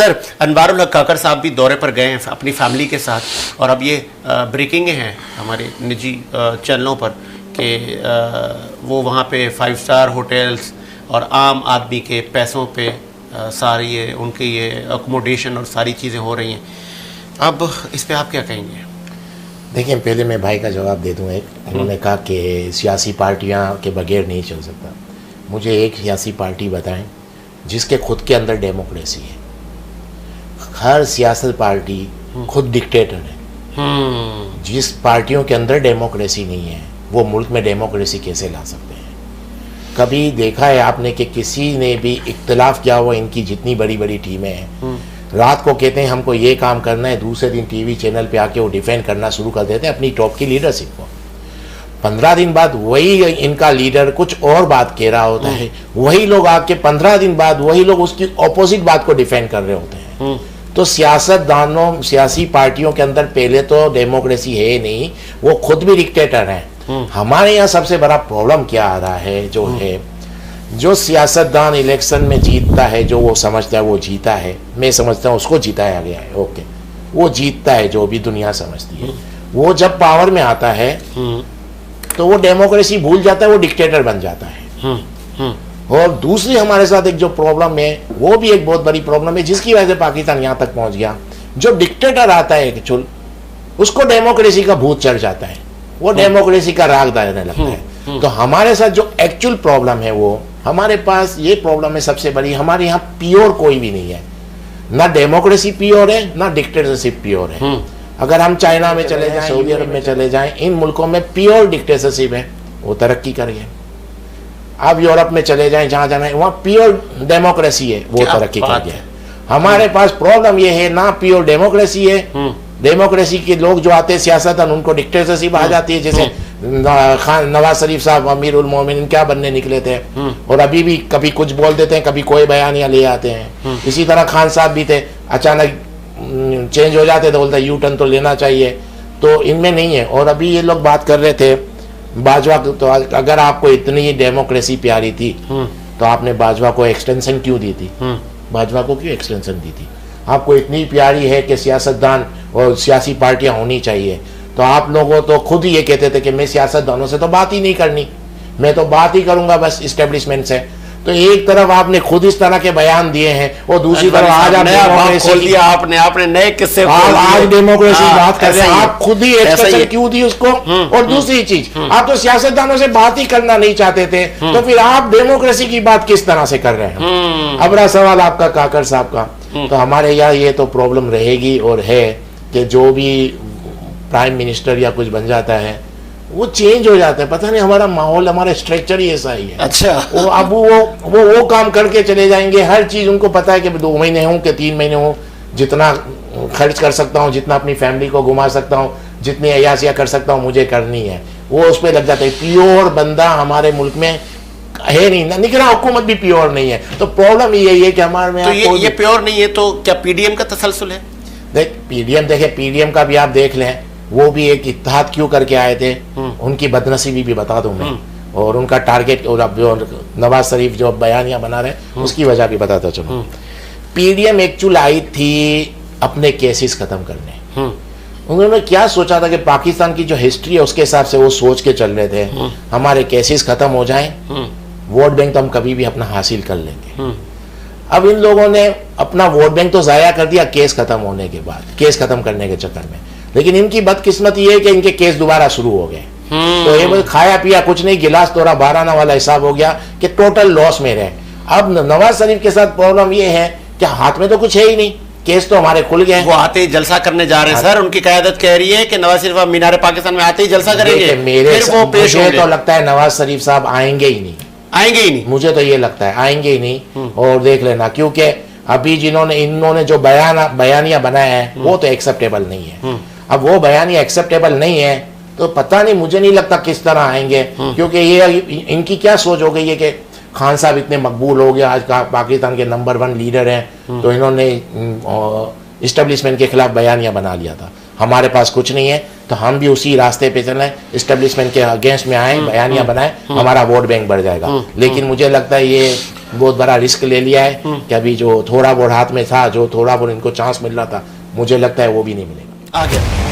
Sir, Anwarul हक काकर साहब भी दौरे पर गए हैं अपनी फैमिली के साथ, और अब ये ब्रेकिंग हैं हमारे निजी चैनलों पर कि वो वहाँ पे 5 स्टार होटल्स और आम आदमी के पैसों पे सारी ये उनके ये अकोमोडेशन और सारी चीज़ें हो रही हैं। अब इस पे आप क्या कहेंगे? देखिए, पहले मैं भाई का जवाब दे दूँ। एक उन्होंने कहा कि सियासी पार्टियां के बगैर नहीं चल सकता। मुझे एक सियासी पार्टी बताएं जिसके खुद के अंदर डेमोक्रेसी है। हर सियासत पार्टी खुद डिक्टेटर है। जिस पार्टियों के अंदर डेमोक्रेसी नहीं है वो मुल्क में डेमोक्रेसी कैसे ला सकते हैं? कभी देखा है आपने कि किसी ने भी इख्तिलाफ किया हुआ? इनकी जितनी बड़ी बड़ी टीमें हैं, रात को कहते हैं हमको ये काम करना है, दूसरे दिन टीवी चैनल पे आके वो डिफेंड करना शुरू कर देते हैं अपनी टॉप की लीडरशिप को। 15 दिन बाद वही इनका लीडर कुछ और बात कह रहा होता है, वही लोग आके 15 दिन बाद वही लोग उसकी ऑपोजिट बात को डिफेंड कर रहे होते हैं। तो सियासतदानों, सियासी पार्टियों के अंदर पहले तो डेमोक्रेसी है नहीं, वो खुद भी डिक्टेटर हैं। हमारे यहाँ सबसे बड़ा प्रॉब्लम क्या आ रहा है, जो है जो सियासतदान इलेक्शन में जीतता है, जो वो समझता है वो जीता है, मैं समझता हूँ उसको जिताया गया है, ओके, वो जीतता है जो भी दुनिया समझती है। वो जब पावर में आता है तो वो डेमोक्रेसी भूल जाता है, वो डिक्टेटर बन जाता है। और दूसरी हमारे साथ एक जो प्रॉब्लम है, वो भी एक बहुत बड़ी प्रॉब्लम है जिसकी वजह से पाकिस्तान यहाँ तक पहुँच गया। जो डिक्टेटर आता है एक्चुअल, उसको डेमोक्रेसी का भूत चढ़ जाता है, वो डेमोक्रेसी का राग दाने लगता है। तो हमारे साथ जो एक्चुअल प्रॉब्लम है, वो हमारे पास ये प्रॉब्लम है सबसे बड़ी, हमारे यहाँ प्योर कोई भी नहीं है। ना डेमोक्रेसी प्योर है, ना डिक्टेटरशिप प्योर है। अगर हम चाइना में चले जाएं, सऊदी अरब में चले जाएं, इन मुल्कों में प्योर डिक्टेटरशिप है, वो तरक्की कर गए। अब यूरोप में चले जाएं, जहां जाना है वहां प्योर डेमोक्रेसी है, वो तरक्की कर गया। हमारे पास प्रॉब्लम ये है, ना प्योर डेमोक्रेसी है, डेमोक्रेसी के लोग जो आते हैं सियासत, उनको डिक्टेटरशिप आ जाती है। जैसे नवाज शरीफ साहब अमीर उल मोमिनीन क्या बनने निकले थे, और अभी भी कभी कुछ बोल देते हैं, कभी कोई बयानियां ले आते हैं। इसी तरह खान साहब भी थे, अचानक चेंज हो जाते तो बोलते यू टर्न तो लेना चाहिए, तो इनमें नहीं है। और अभी ये लोग बात कर रहे थे बाजवा, तो अगर आपको इतनी डेमोक्रेसी प्यारी थी तो आपने बाजवा को एक्सटेंशन क्यों दी थी? बाजवा को क्यों एक्सटेंशन दी थी? आपको इतनी प्यारी है कि सियासतदान और सियासी पार्टियां होनी चाहिए, तो आप लोगों तो खुद ही ये कहते थे कि मैं सियासतदानों से तो बात ही नहीं करनी, मैं तो बात ही करूंगा बस इस्टेब्लिशमेंट से। तो एक तरफ आपने खुद इस तरह के बयान दिए हैं, और दूसरी तरफ आज आप खोल दिया आपने नए किस्से आज डेमोक्रेसी की बात कर रहे हैं, आप खुद ही एक्सप्रेशन क्यों दी उसको? और दूसरी चीज, आप तो सियासतदानों से बात ही करना नहीं चाहते थे, तो फिर आप डेमोक्रेसी की बात किस तरह से कर रहे हैं? अब रहा सवाल आपका काकर साहब का, तो हमारे यहाँ ये तो प्रॉब्लम रहेगी और है कि जो भी प्राइम मिनिस्टर या कुछ बन जाता है वो चेंज हो जाता है। पता नहीं, हमारा माहौल, हमारा स्ट्रक्चर ही ऐसा ही है। अच्छा, वो अब वो काम करके चले जाएंगे। हर चीज उनको पता है कि 2 महीने हों कि 3 महीने हों, जितना खर्च कर सकता हूँ, जितना अपनी फैमिली को घुमा सकता हूँ, जितनी अयासियाँ कर सकता हूँ, मुझे करनी है, वो उस पर लग जाता है। प्योर बंदा हमारे मुल्क में है नहीं ना, निगरान हुकूमत भी प्योर नहीं है। तो प्रॉब्लम यही है कि हमारे में तो ये प्योर नहीं है, तो क्या पीडीएम का तसलसल है? देख पीडीएम का भी आप देख लें, वो भी एक इत्तेहाद क्यों करके आए थे, उनकी बदनसीबी भी बता दूं मैं, और उनका टारगेट, और अब जो नवाज शरीफ जो बयानियां बना रहे हैं उसकी वजह भी बताता चलो। पीडीएम एक्चुअल आई थी अपने केसेस खत्म करने। उन्होंने क्या सोचा था कि पाकिस्तान की जो हिस्ट्री है उसके हिसाब से वो सोच के चल रहे थे, हमारे केसेस खत्म हो जाएं, वोट बैंक तो हम कभी भी अपना हासिल कर लेंगे। अब इन लोगों ने अपना वोट बैंक तो जाया कर दिया केस खत्म होने के बाद, केस खत्म करने के चक्कर में। लेकिन इनकी बदकिस्मती ये है कि इनके केस दोबारा शुरू हो गए। तो ये खाया पिया कुछ नहीं, गिलास तोड़ा 12 वाला हिसाब हो गया कि टोटल लॉस में रहे। अब नवाज शरीफ के साथ प्रॉब्लम ये है कि हाथ में तो कुछ है ही नहीं, केस तो हमारे खुल गए। वो आते ही जलसा करने जा रहे हैं सर, उनकी क़यादत कह रही है कि नवाज शरीफ मीनार पाकिस्तान में आते ही जलसा करेंगे। मुझे तो लगता है नवाज शरीफ साहब आएंगे ही नहीं, आएंगे ही नहीं, मुझे तो ये लगता है आएंगे ही नहीं। और देख लेना, क्योंकि अभी इन्होंने जो बयानियां बनाया है वो तो एक्सेप्टेबल नहीं है। अब वो बयानियां एक्सेप्टेबल नहीं है तो पता नहीं, मुझे नहीं लगता किस तरह आएंगे, क्योंकि ये इनकी क्या सोच हो गई है कि खान साहब इतने मकबूल हो गए, आज पाकिस्तान के नंबर 1 लीडर हैं, तो इन्होंने इस्टेब्लिशमेंट के खिलाफ बयानियां बना लिया था। हमारे पास कुछ नहीं है, तो हम भी उसी रास्ते पे चलें, इस्टेब्लिशमेंट के अगेंस्ट में आए, बयानियां बनाए, हमारा वोट बैंक बढ़ जाएगा। लेकिन मुझे लगता है ये बहुत बड़ा रिस्क ले लिया है कि अभी जो थोड़ा बहुत हाथ में था, जो थोड़ा बहुत इनको चांस मिल रहा था, मुझे लगता है वो भी नहीं मिलेगा। आ गया।